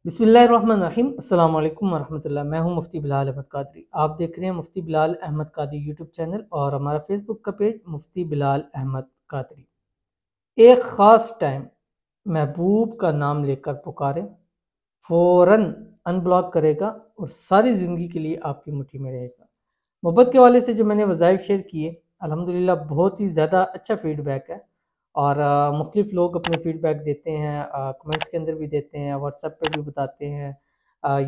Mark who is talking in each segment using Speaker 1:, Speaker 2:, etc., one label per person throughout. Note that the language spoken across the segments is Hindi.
Speaker 1: बिस्मिल्लाहिर्रहमानिर्रहीम अस्सलाम वालेकुम वरहमतुल्लाह। मैं हूं मुफ्ती बिलाल अहमद कादरी। आप देख रहे हैं मुफ्ती बिलाल अहमद कादरी यूट्यूब चैनल और हमारा फेसबुक का पेज मुफ्ती बिलाल अहमद कादरी। एक ख़ास टाइम महबूब का नाम लेकर पुकारे, फ़ौरन अनब्लॉक करेगा और सारी ज़िंदगी के लिए आपकी मुट्ठी में रहेगा। मोहब्बत के वाले से जो मैंने वज़ाइफ शेयर किए, अल्हम्दुलिल्लाह बहुत ही ज़्यादा अच्छा फ़ीडबैक है और मुख्तलिफ़ लोग अपने फ़ीडबैक देते हैं, कमेंट्स के अंदर भी देते हैं, व्हाट्सएप पे भी बताते हैं,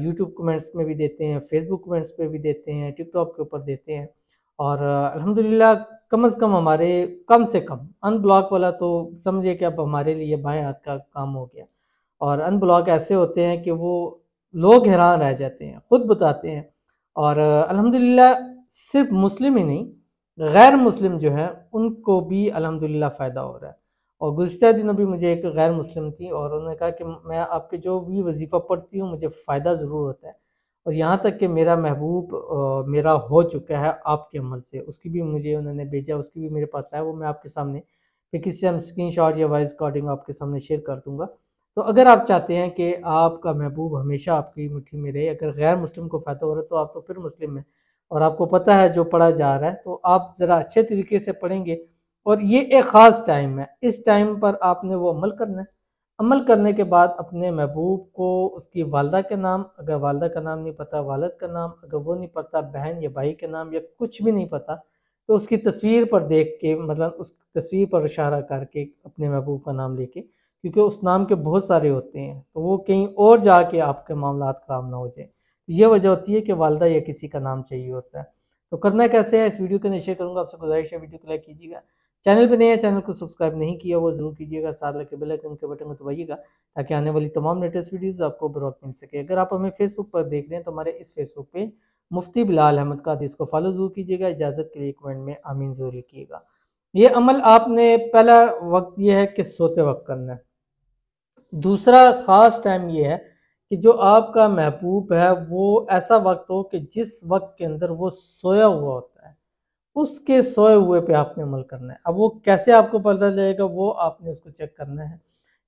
Speaker 1: यूट्यूब कमेंट्स में भी देते हैं, फ़ेसबुक कमेंट्स पे भी देते हैं, टिकटॉक के ऊपर देते हैं और अल्हम्दुलिल्लाह कम से कम हमारे कम से कम अनब्लॉक वाला तो समझिए कि अब हमारे लिए बाएँ हाथ का काम हो गया। और अनब्लॉक ऐसे होते हैं कि वो लोग हैरान रह जाते हैं, खुद बताते हैं और अल्हम्दुलिल्लाह सिर्फ मुस्लिम ही नहीं, गैर मुस्लिम जो है उनको भी अल्हम्दुलिल्लाह फ़ायदा हो रहा है। और गुज़िश्ता दिनों भी मुझे एक गैर मुस्लिम थी और उन्होंने कहा कि मैं आपके जो भी वजीफ़ा पढ़ती हूँ मुझे फ़ायदा ज़रूर होता है और यहाँ तक कि मेरा महबूब मेरा हो चुका है आपके अमल से। उसकी भी मुझे उन्होंने भेजा, उसकी भी मेरे पास है, वो मैं आपके सामने फिर किसी टाइम स्क्रीनशॉट या वॉइस रिकॉर्डिंग आपके सामने शेयर कर दूँगा। तो अगर आप चाहते हैं कि आपका महबूब हमेशा आपकी मुट्ठी में रहे, अगर गैर मुस्लिम को फ़ायदा हो रहा है तो आप तो फिर मुस्लिम हैं और आपको पता है जो पढ़ा जा रहा है, तो आप ज़रा अच्छे तरीके से पढ़ेंगे और ये एक ख़ास टाइम है। इस टाइम पर आपने वो अमल करना है। अमल करने के बाद अपने महबूब को उसकी वालदा के नाम, अगर वालदा का नाम नहीं पता, वालिद का नाम, अगर वो नहीं पता, बहन या भाई के नाम या कुछ भी नहीं पता, तो उसकी तस्वीर पर देख के, मतलब उस तस्वीर पर इशारा करके अपने महबूब का नाम लेके, क्योंकि उस नाम के बहुत सारे होते हैं, तो वो कहीं और जाके आपके मामलात ख़राब ना हो जाए। ये वजह होती है कि वालदा या किसी का नाम चाहिए होता है। तो करना कैसे है, इस वीडियो को नीचे करूँगा, आपसे गुज़ारिश है वीडियो को लाइक कीजिएगा। चैनल पे नए हैं, चैनल को सब्सक्राइब नहीं किया वो ज़रूर कीजिएगा, साथ लगे बेल आइकन के बटन को दबाइएगा ताकि आने वाली तमाम लेटेस्ट वीडियोज़ आपको बर वक्त मिल सके। अगर आप हमें फेसबुक पर देख रहे हैं तो हमारे इस फेसबुक पेज मुफ्ती बिलाल अहमद कादरी, इसको फॉलो ज़रूर कीजिएगा। इजाज़त के लिए कमेंट में आमीन ज़रूर लिखिएगा। ये अमल आपने पहला वक्त ये है कि सोते वक्त करना है। दूसरा ख़ास टाइम ये है कि जो आपका महबूब है वो ऐसा वक्त हो कि जिस वक्त के अंदर वो सोया हुआ होता है, उसके सोए हुए पे आपने अमल करना है। अब वो कैसे आपको पता चलेगा, वो आपने उसको चेक करना है।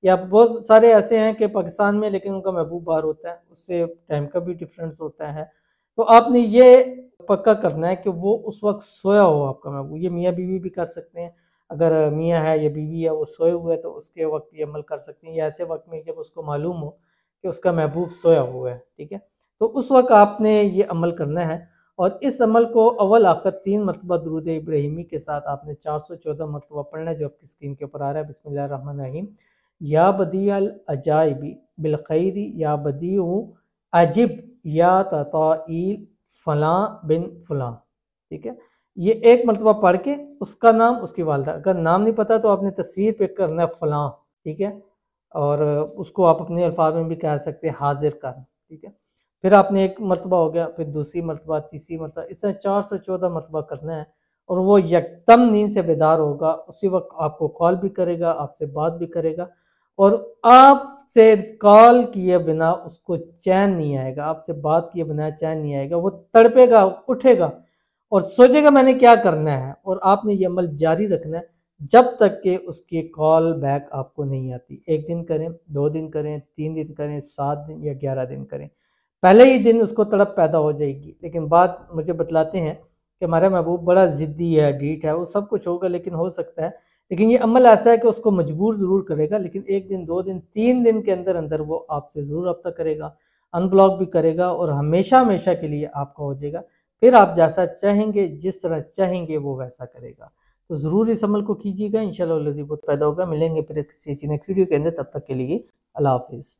Speaker 1: या बहुत सारे ऐसे हैं कि पाकिस्तान में लेकिन उनका महबूब बाहर होता है, उससे टाइम का भी डिफरेंस होता है। तो आपने ये पक्का करना है कि वो उस वक्त सोया हो आपका महबूब। ये मियाँ बीवी भी कर सकते हैं, अगर मियाँ है या बीवी है वो सोए हुए हैं तो उसके वक्त ये अमल कर सकते हैं, या ऐसे वक्त में जब उसको मालूम हो कि उसका महबूब सोया हुआ है, ठीक है। तो उस वक्त आपने ये अमल करना है और इस अमल को अव्वल आखिर 3 मरतबा दुरूद इब्राहिमी के साथ आपने 414 मरतबा पढ़ना है, जो आपकी स्क्रीन के ऊपर आ रहा है। बिस्मिल्लाहिर्रहमानिर्रहीम। या बदिअल अजाइबी बिल खैरी या बदीउ अजिब या तताईल फ़लाँ बिन फ़लाँ, ठीक है। ये एक मरतबा पढ़ के उसका नाम, उसकी वालदा, अगर नाम नहीं पता तो आपने तस्वीर पे करना है फ़लाँ, ठीक है। और उसको आप अपने अल्फाज में भी कह सकते हैं हाज़िर कर, ठीक है। फिर आपने एक मरतबा हो गया, फिर दूसरी मरतबा, तीसरी मरतबा, इस तरह 414 मरतबा करना है और वो यकदम नींद से बेदार होगा, उसी वक्त आपको कॉल भी करेगा, आपसे बात भी करेगा और आपसे कॉल किए बिना उसको चैन नहीं आएगा, आपसे बात किए बिना चैन नहीं आएगा। वो तड़पेगा, उठेगा और सोचेगा मैंने क्या करना है, और आपने ये अमल जारी रखना है जब तक कि उसकी कॉल बैक आपको नहीं आती। 1 दिन करें, 2 दिन करें, 3 दिन करें, 7 दिन या 11 दिन करें। पहले ही दिन उसको तड़प पैदा हो जाएगी, लेकिन बात मुझे बतलाते हैं कि हमारा महबूब बड़ा ज़िद्दी है, ढीठ है, वो सब कुछ होगा लेकिन हो सकता है, लेकिन ये अमल ऐसा है कि उसको मजबूर ज़रूर करेगा, लेकिन 1 दिन, 2 दिन, 3 दिन के अंदर वो आपसे ज़रूर रब्ता करेगा, अनब्लॉक भी करेगा और हमेशा-हमेशा के लिए आपका हो जाएगा। फिर आप जैसा चाहेंगे, जिस तरह चाहेंगे वो वैसा करेगा। तो ज़रूर इस अमल को कीजिएगा, इंशाअल्लाह बहुत फ़ायदा होगा। मिलेंगे फिर किसी नेक्स्ट वीडियो के अंदर, तब तक के लिए अल्लाह हाफ़िज़।